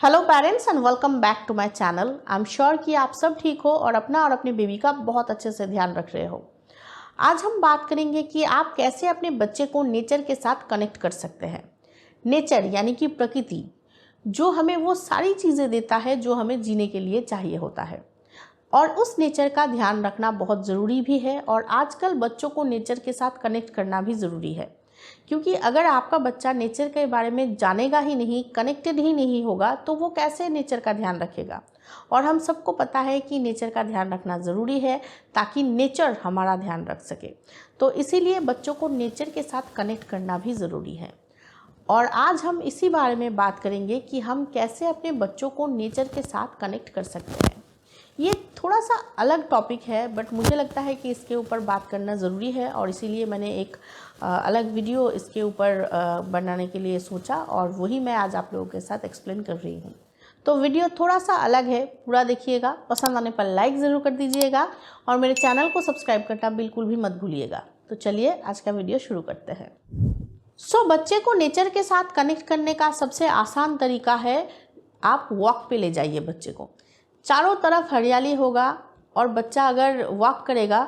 Hello parents and welcome back to my channel. I am sure कि आप सब ठीक हो और अपना और अपनी बेबी का बहुत अच्छे से ध्यान रख रहे हो। आज हम बात करेंगे कि आप कैसे अपने बच्चे को नेचर के साथ कनेक्ट कर सकते हैं। नेचर यानी कि प्रकृति, जो हमें वो सारी चीज़ें देता है जो हमें जीने के लिए चाहिए होता है, और उस नेचर का ध्यान रखना बहुत ज़रूरी भी है। और आजकल बच्चों को नेचर के साथ कनेक्ट करना भी ज़रूरी है, क्योंकि अगर आपका बच्चा नेचर के बारे में जानेगा ही नहीं, कनेक्टेड ही नहीं होगा, तो वो कैसे नेचर का ध्यान रखेगा। और हम सबको पता है कि नेचर का ध्यान रखना ज़रूरी है ताकि नेचर हमारा ध्यान रख सके। तो इसीलिए बच्चों को नेचर के साथ कनेक्ट करना भी ज़रूरी है। और आज हम इसी बारे में बात करेंगे कि हम कैसे अपने बच्चों को नेचर के साथ कनेक्ट कर सकते हैं। ये थोड़ा सा अलग टॉपिक है, बट मुझे लगता है कि इसके ऊपर बात करना ज़रूरी है, और इसीलिए मैंने एक अलग वीडियो इसके ऊपर बनाने के लिए सोचा, और वही मैं आज आप लोगों के साथ एक्सप्लेन कर रही हूँ। तो वीडियो थोड़ा सा अलग है, पूरा देखिएगा। पसंद आने पर लाइक ज़रूर कर दीजिएगा और मेरे चैनल को सब्सक्राइब करना बिल्कुल भी मत भूलिएगा। तो चलिए आज का वीडियो शुरू करते हैं। बच्चे को नेचर के साथ कनेक्ट करने का सबसे आसान तरीका है, आप वॉक पे ले जाइए बच्चे को। चारों तरफ हरियाली होगा और बच्चा अगर वॉक करेगा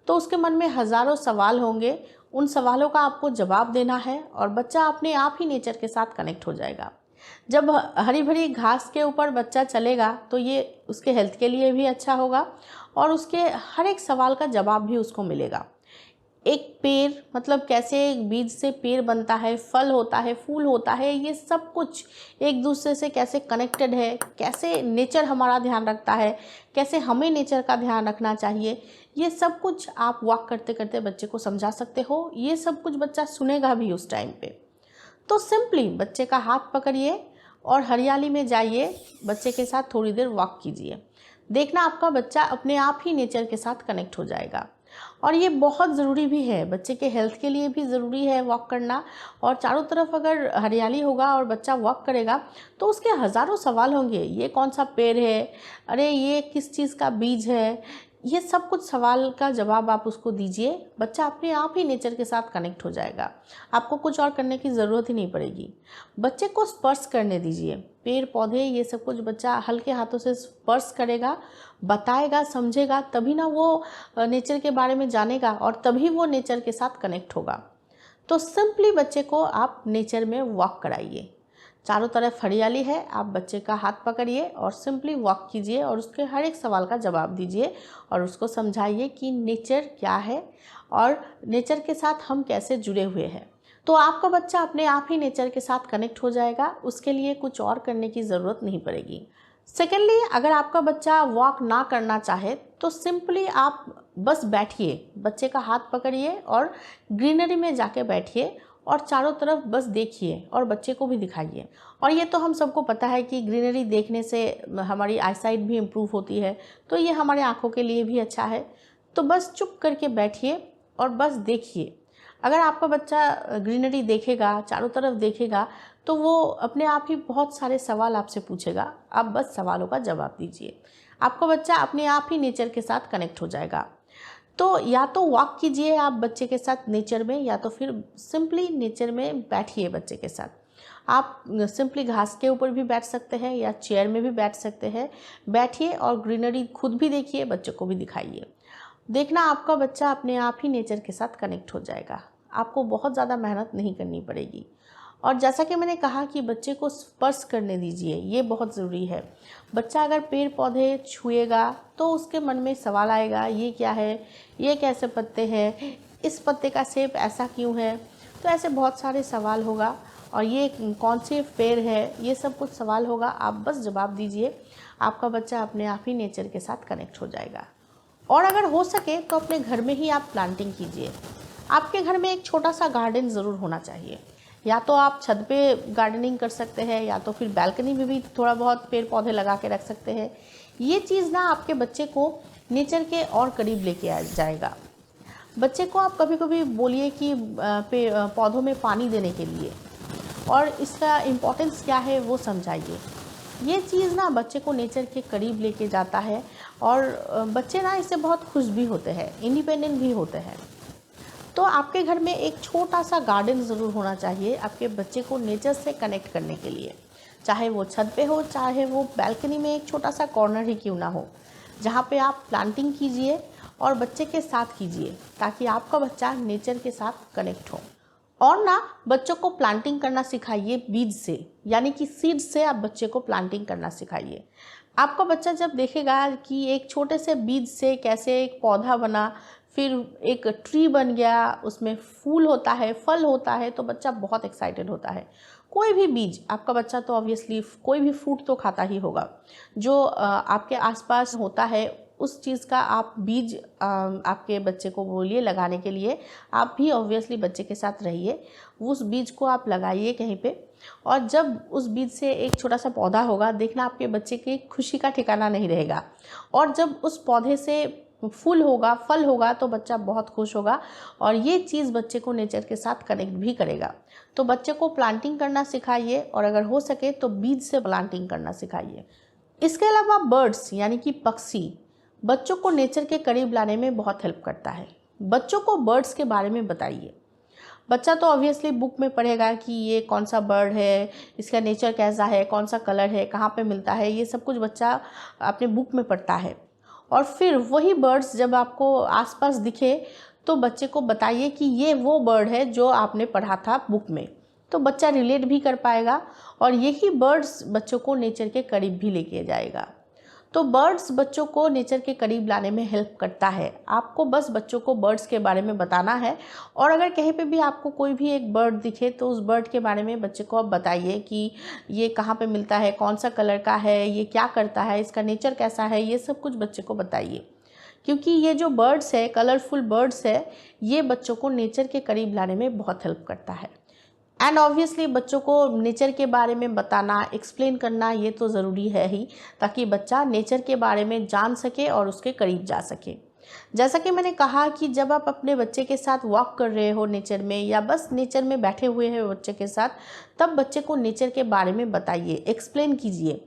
तो उसके मन में हज़ारों सवाल होंगे। उन सवालों का आपको जवाब देना है और बच्चा अपने आप ही नेचर के साथ कनेक्ट हो जाएगा। जब हरी भरी घास के ऊपर बच्चा चलेगा तो ये उसके हेल्थ के लिए भी अच्छा होगा और उसके हर एक सवाल का जवाब भी उसको मिलेगा। एक पेड़, मतलब कैसे एक बीज से पेड़ बनता है, फल होता है, फूल होता है, ये सब कुछ एक दूसरे से कैसे कनेक्टेड है, कैसे नेचर हमारा ध्यान रखता है, कैसे हमें नेचर का ध्यान रखना चाहिए, ये सब कुछ आप वॉक करते करते बच्चे को समझा सकते हो। ये सब कुछ बच्चा सुनेगा भी उस टाइम पे। तो सिंपली बच्चे का हाथ पकड़िए और हरियाली में जाइए, बच्चे के साथ थोड़ी देर वॉक कीजिए। देखना आपका बच्चा अपने आप ही नेचर के साथ कनेक्ट हो जाएगा। और ये बहुत ज़रूरी भी है, बच्चे के हेल्थ के लिए भी ज़रूरी है वॉक करना। और चारों तरफ अगर हरियाली होगा और बच्चा वॉक करेगा तो उसके हज़ारों सवाल होंगे। ये कौन सा पेड़ है, अरे ये किस चीज़ का बीज है, ये सब कुछ सवाल का जवाब आप उसको दीजिए। बच्चा अपने आप ही नेचर के साथ कनेक्ट हो जाएगा, आपको कुछ और करने की ज़रूरत ही नहीं पड़ेगी। बच्चे को स्पर्श करने दीजिए, पेड़ पौधे ये सब कुछ बच्चा हल्के हाथों से स्पर्श करेगा, बताएगा, समझेगा, तभी ना वो नेचर के बारे में जानेगा और तभी वो नेचर के साथ कनेक्ट होगा। तो सिंपली बच्चे को आप नेचर में वॉक कराइए। चारों तरफ हरियाली है, आप बच्चे का हाथ पकड़िए और सिंपली वॉक कीजिए और उसके हर एक सवाल का जवाब दीजिए और उसको समझाइए कि नेचर क्या है और नेचर के साथ हम कैसे जुड़े हुए हैं। तो आपका बच्चा अपने आप ही नेचर के साथ कनेक्ट हो जाएगा, उसके लिए कुछ और करने की ज़रूरत नहीं पड़ेगी। सेकेंडली, अगर आपका बच्चा वॉक ना करना चाहे तो सिंपली आप बस बैठिए, बच्चे का हाथ पकड़िए और ग्रीनरी में जाके बैठिए और चारों तरफ बस देखिए और बच्चे को भी दिखाइए। और ये तो हम सबको पता है कि ग्रीनरी देखने से हमारी आईसाइट भी इम्प्रूव होती है, तो ये हमारे आँखों के लिए भी अच्छा है। तो बस चुप करके बैठिए और बस देखिए। अगर आपका बच्चा ग्रीनरी देखेगा, चारों तरफ देखेगा, तो वो अपने आप ही बहुत सारे सवाल आपसे पूछेगा। आप बस सवालों का जवाब दीजिए, आपका बच्चा अपने आप ही नेचर के साथ कनेक्ट हो जाएगा। तो या तो वॉक कीजिए आप बच्चे के साथ नेचर में, या तो फिर सिंपली नेचर में बैठिए बच्चे के साथ। आप सिंपली घास के ऊपर भी बैठ सकते हैं या चेयर में भी बैठ सकते हैं। बैठिए और ग्रीनरी खुद भी देखिए, बच्चे को भी दिखाइए। देखना आपका बच्चा अपने आप ही नेचर के साथ कनेक्ट हो जाएगा, आपको बहुत ज़्यादा मेहनत नहीं करनी पड़ेगी। और जैसा कि मैंने कहा कि बच्चे को स्पर्श करने दीजिए, ये बहुत ज़रूरी है। बच्चा अगर पेड़ पौधे छुएगा तो उसके मन में सवाल आएगा, ये क्या है, ये कैसे पत्ते हैं, इस पत्ते का शेप ऐसा क्यों है। तो ऐसे बहुत सारे सवाल होगा, और ये कौन से पेड़ है, ये सब कुछ सवाल होगा। आप बस जवाब दीजिए, आपका बच्चा अपने आप ही नेचर के साथ कनेक्ट हो जाएगा। और अगर हो सके तो अपने घर में ही आप प्लांटिंग कीजिए। आपके घर में एक छोटा सा गार्डन ज़रूर होना चाहिए। या तो आप छत पे गार्डनिंग कर सकते हैं, या तो फिर बालकनी में भी थोड़ा बहुत पेड़ पौधे लगा के रख सकते हैं। ये चीज़ ना आपके बच्चे को नेचर के और करीब लेके आ जाएगा। बच्चे को आप कभी कभी बोलिए कि पौधों में पानी देने के लिए, और इसका इम्पोर्टेंस क्या है वो समझाइए। ये चीज़ ना बच्चे को नेचर के करीब लेके जाता है, और बच्चे ना इससे बहुत खुश भी होते हैं, इंडिपेंडेंट भी होते हैं। तो आपके घर में एक छोटा सा गार्डन ज़रूर होना चाहिए आपके बच्चे को नेचर से कनेक्ट करने के लिए। चाहे वो छत पे हो, चाहे वो बालकनी में एक छोटा सा कॉर्नर ही क्यों ना हो, जहाँ पे आप प्लांटिंग कीजिए और बच्चे के साथ कीजिए, ताकि आपका बच्चा नेचर के साथ कनेक्ट हो। और ना बच्चों को प्लांटिंग करना सिखाइए बीज से, यानी कि सीड से आप बच्चे को प्लांटिंग करना सिखाइए। आपका बच्चा जब देखेगा कि एक छोटे से बीज से कैसे एक पौधा बना, फिर एक ट्री बन गया, उसमें फूल होता है, फल होता है, तो बच्चा बहुत एक्साइटेड होता है। कोई भी बीज, आपका बच्चा तो ऑब्वियसली कोई भी फ्रूट तो खाता ही होगा, जो आपके आसपास होता है उस चीज़ का आप बीज आपके बच्चे को बोलिए लगाने के लिए। आप भी ऑब्वियसली बच्चे के साथ रहिए, उस बीज को आप लगाइए कहीं पे, और जब उस बीज से एक छोटा सा पौधा होगा, देखना आपके बच्चे की खुशी का ठिकाना नहीं रहेगा। और जब उस पौधे से फूल होगा, फल होगा, तो बच्चा बहुत खुश होगा, और ये चीज़ बच्चे को नेचर के साथ कनेक्ट भी करेगा। तो बच्चे को प्लांटिंग करना सिखाइए, और अगर हो सके तो बीज से प्लांटिंग करना सिखाइए। इसके अलावा बर्ड्स यानी कि पक्षी बच्चों को नेचर के करीब लाने में बहुत हेल्प करता है। बच्चों को बर्ड्स के बारे में बताइए। बच्चा तो ऑब्वियसली बुक में पढ़ेगा कि ये कौन सा बर्ड है, इसका नेचर कैसा है, कौन सा कलर है, कहाँ पे मिलता है, ये सब कुछ बच्चा अपने बुक में पढ़ता है। और फिर वही बर्ड्स जब आपको आसपास दिखे तो बच्चे को बताइए कि ये वो बर्ड है जो आपने पढ़ा था बुक में, तो बच्चा रिलेट भी कर पाएगा, और यही बर्ड्स बच्चों को नेचर के करीब भी लेके जाएगा। तो बर्ड्स बच्चों को नेचर के करीब लाने में हेल्प करता है। आपको बस बच्चों को बर्ड्स के बारे में बताना है, और अगर कहीं पे भी आपको कोई भी एक बर्ड दिखे तो उस बर्ड के बारे में बच्चे को आप बताइए कि ये कहाँ पे मिलता है, कौन सा कलर का है, ये क्या करता है, इसका नेचर कैसा है, ये सब कुछ बच्चे को बताइए। क्योंकि ये जो बर्ड्स है, कलरफुल बर्ड्स है, ये बच्चों को नेचर के करीब लाने में बहुत हेल्प करता है। एंड ऑब्वियसली बच्चों को नेचर के बारे में बताना, एक्सप्लेन करना, ये तो ज़रूरी है ही, ताकि बच्चा नेचर के बारे में जान सके और उसके करीब जा सके। जैसा कि मैंने कहा कि जब आप अपने बच्चे के साथ वॉक कर रहे हो नेचर में, या बस नेचर में बैठे हुए हैं बच्चे के साथ, तब बच्चे को नेचर के बारे में बताइए, एक्सप्लेन कीजिए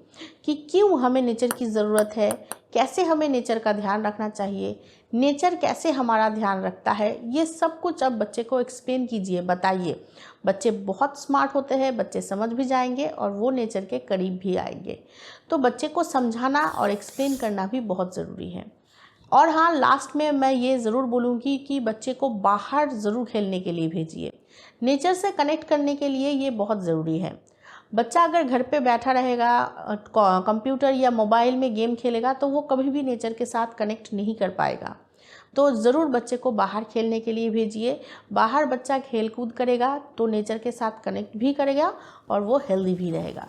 कि क्यों हमें नेचर की ज़रूरत है, कैसे हमें नेचर का ध्यान रखना चाहिए, नेचर कैसे हमारा ध्यान रखता है। ये सब कुछ अब बच्चे को एक्सप्लेन कीजिए, बताइए। बच्चे बहुत स्मार्ट होते हैं, बच्चे समझ भी जाएंगे और वो नेचर के करीब भी आएंगे। तो बच्चे को समझाना और एक्सप्लेन करना भी बहुत ज़रूरी है। और हाँ, लास्ट में मैं ये ज़रूर बोलूँगी कि बच्चे को बाहर ज़रूर खेलने के लिए भेजिए। नेचर से कनेक्ट करने के लिए ये बहुत ज़रूरी है। बच्चा अगर घर पे बैठा रहेगा, कंप्यूटर या मोबाइल में गेम खेलेगा, तो वो कभी भी नेचर के साथ कनेक्ट नहीं कर पाएगा। तो ज़रूर बच्चे को बाहर खेलने के लिए भेजिए। बाहर बच्चा खेल कूद करेगा तो नेचर के साथ कनेक्ट भी करेगा और वो हेल्दी भी रहेगा।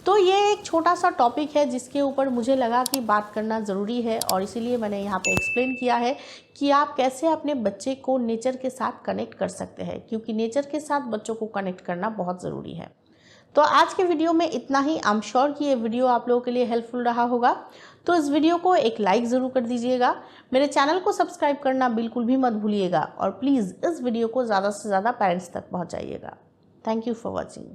तो ये एक छोटा सा टॉपिक है जिसके ऊपर मुझे लगा कि बात करना ज़रूरी है, और इसीलिए मैंने यहाँ पे एक्सप्लेन किया है कि आप कैसे अपने बच्चे को नेचर के साथ कनेक्ट कर सकते हैं, क्योंकि नेचर के साथ बच्चों को कनेक्ट करना बहुत ज़रूरी है। तो आज के वीडियो में इतना ही। आई एम श्योर कि ये वीडियो आप लोगों के लिए हेल्पफुल रहा होगा। तो इस वीडियो को एक लाइक ज़रूर कर दीजिएगा। मेरे चैनल को सब्सक्राइब करना बिल्कुल भी मत भूलिएगा, और प्लीज़ इस वीडियो को ज़्यादा से ज़्यादा पेरेंट्स तक पहुँचाइएगा। Thank you for watching.